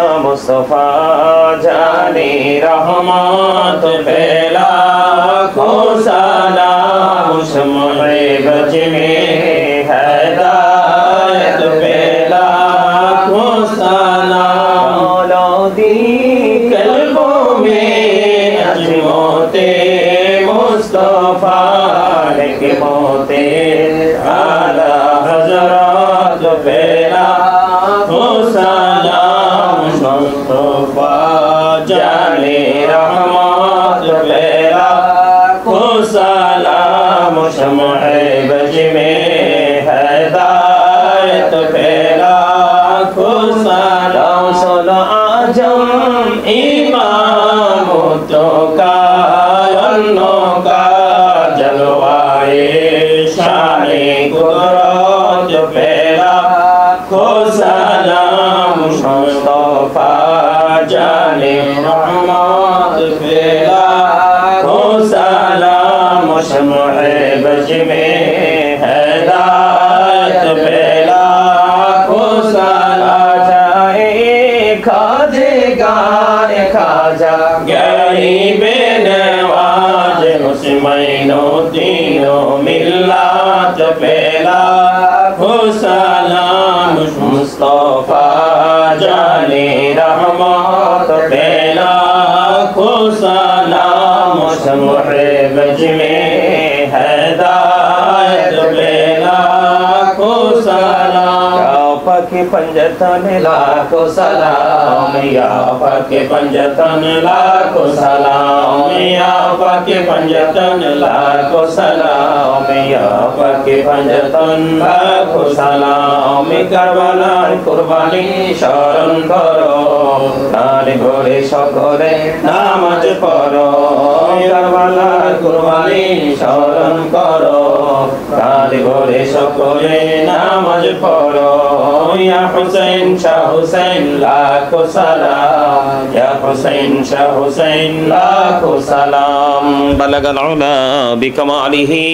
मुस्तफा जाने रहमत फैला खो सलाम शम्मे बज में हिदायत फैला खो सलाम मौलूदी कल्बों में अजमोते मुस्तफा के मोते आला हजरत फैला खो सलाम मुस्तफा जाने रहमत फैला खो सलाम शम्मे बज में हिदायत फैला खो सलाम सोलो आजम इमामतों का अन्नों का जलवाए शाने कुदरत फैला खो सलाम मुस्तफा जाने रहमत फैला खो सलाम शम्मे बज में हिदायत फैला खो सलाम जाए खाजे गाने खाजा गरीबे नवाज मुस्लिमों तीनों मिल्लत फैला खो सलाम मुस्तफा जाने रहमत फैला खो सलाम शम्मे बज में हिदायत फैला खो सलाम पाके पंजतन लाखो सलाम या पाके पंजतन लाखो सलाम या पाके पंजतन लाखो सलाम या पाके पंजतन लाखो सलाम करबला कुर्बानी शरण करो नारे घोड़े सकरे नामाज पढ़ो करबला कुर्बानी शरण करो नारे घोड़े सकरे नामाज पढ़ो या हुसैन शाह हुसैन लाखो सलाम या हुसैन शाह हुसैन लाखो सलाम बलगल उला बिकमालिही।